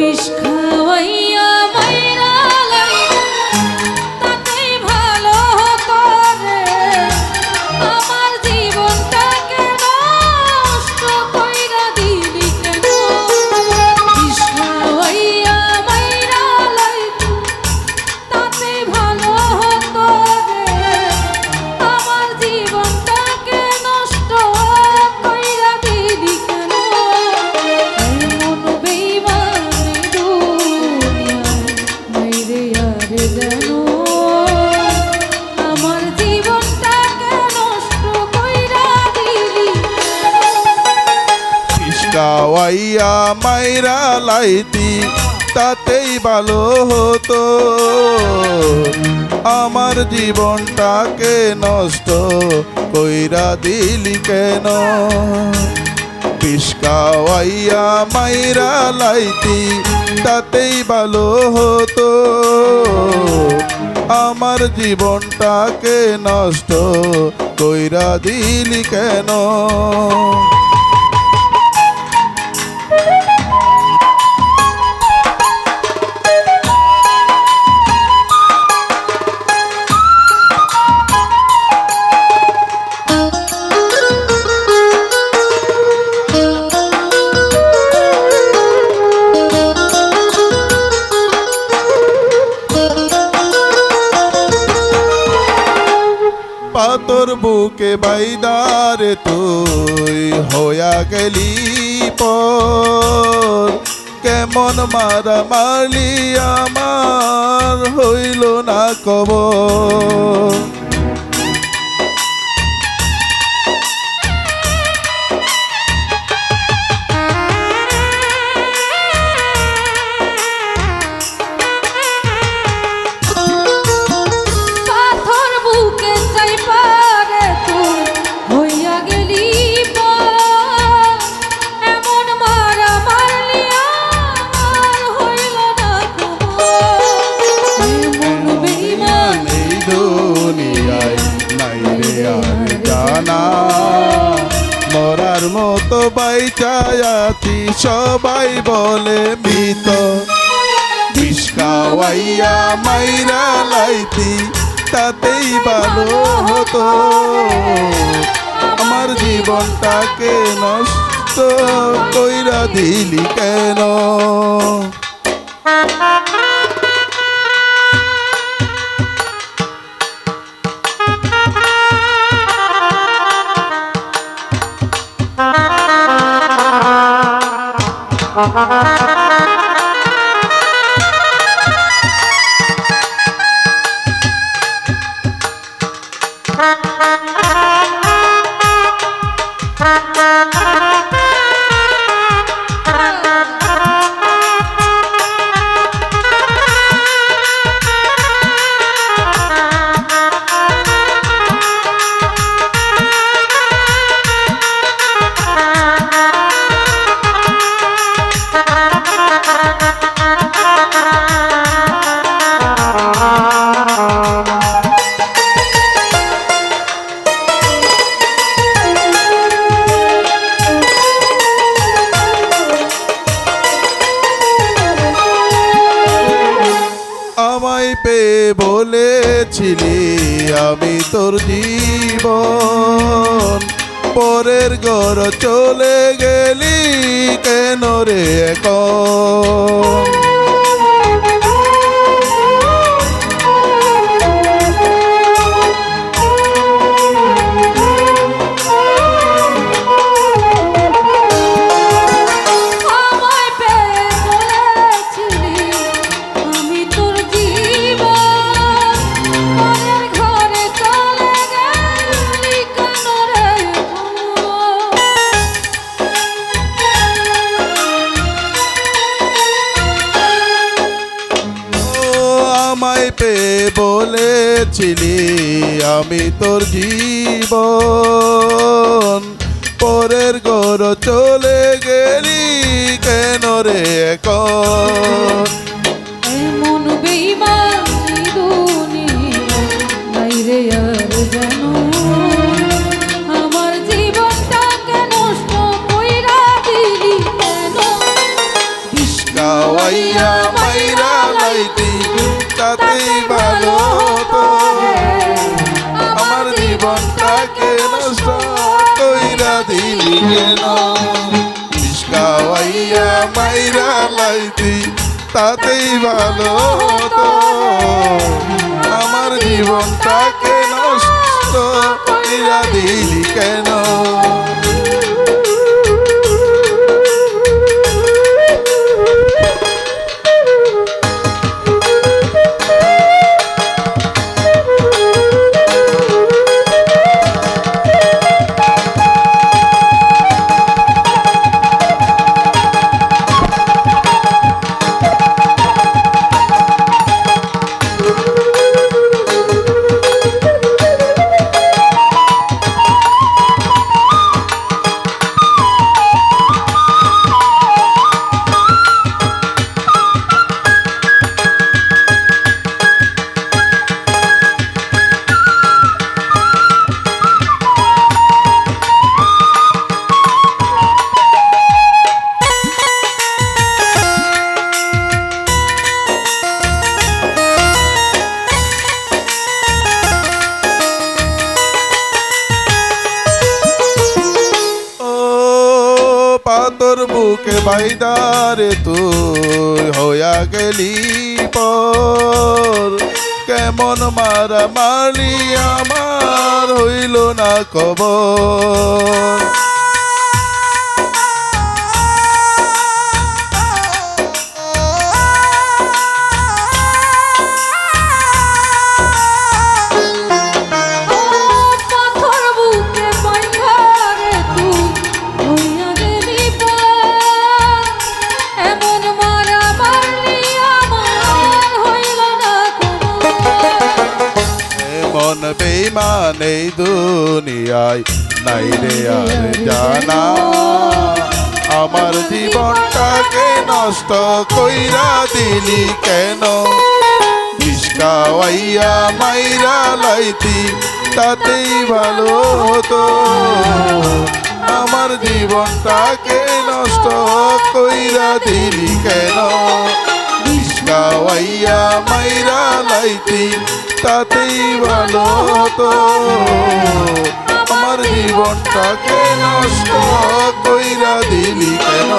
বিষ খাওয়াইয়া মাইরা লাইলা তাতেই ভালো হতো রে। আমার জীবনটাকে নষ্ট কইরা দিলি কেন? বিষ খাওয়াইয়া মাইরা লাইলা তাতেই ভালো হতো রে। আমার জীবনটাকে নষ্ট কইরা দিলি কেন? এমন বেইমানি দুনিয়ায় মাইরে আর যেন আমার জীবনটাকে নষ্ট কইরা দিলি। বিষ খাওয়াইয়া মাইরা লাইতি তাতেই ভালো হতো, আমার জীবনটাকে নষ্ট কইরা দিলি কেন? বিষ খাওয়াইয়া মাইরা লাইতি তাতেই ভালো হতো, আমার জীবনটাকে নষ্ট কইরা দিলি কেন? পাতর বুকে বাইদারে তুই হইয়া গেলি পর, কেমন মারা মারলি আমার হইল না কবর। পাথর বুকে চাইপা রে তুই হইয়া গেলি পর, এমন মারা মারলি আমার হইল না খবর। এমন বেইমান এই দুনিয়ায় নাই রে আর জানা, মরার মতো বাইচায় আছি সবাই বলে মৃত। বিষ খাওয়াইয়া মাইরা লাইতি তাতেই ভালো হতো, আমার জীবনটাকে নষ্ট কইরা দিলি কেন? আমায় পেয়ে বলেছিলি আমি তোর জীবন, পরের ঘর চলে গেলি কেন রে এখন? আমায় পেয়ে বলেছিলি আমি তোর জীবন, পরের ঘরে চলে গেলি কেন রে আমায় পেয়ে বলেছিলি আমি তোর জীবন, পরের ঘর চলে গেলি কেন রে এখন? এমন বেইমানি দুনিয়ায় নাই রে আর যেন আমার জীবনটাকে নষ্ট কইরা দিলি কেন? বিষ আইয়া মাইরা লাইতি তাতেই ভালো হতো আমার জীবনটাকে নষ্ট কইরা দিলি কেন খাওয়াইয়া মাইরা লাইতি তাতেই ভালো হতো আমার জীবনটাকে নষ্ট কইরা দিলি কেন তোর বুকে বাইদারে তুই হইয়া গেলি পর কেমন মারা মারলি আমার হইল না খবর মন বেঈমান এই দুনিয়ায় নাই রে আর জানা আমার জীবনটাকে নষ্ট কইরা দিলি কেন বিষ খাওয়াইয়া মাইরা লাইতি তাতেই ভালো হতো আমার জীবনটাকে নষ্ট কইরা দিলি কেন বিষ খাওয়াইয়া মাইরা লাইতি তাতেই ভালো হতো আমার জীবনটাকে নষ্ট কইরা দিলি কেন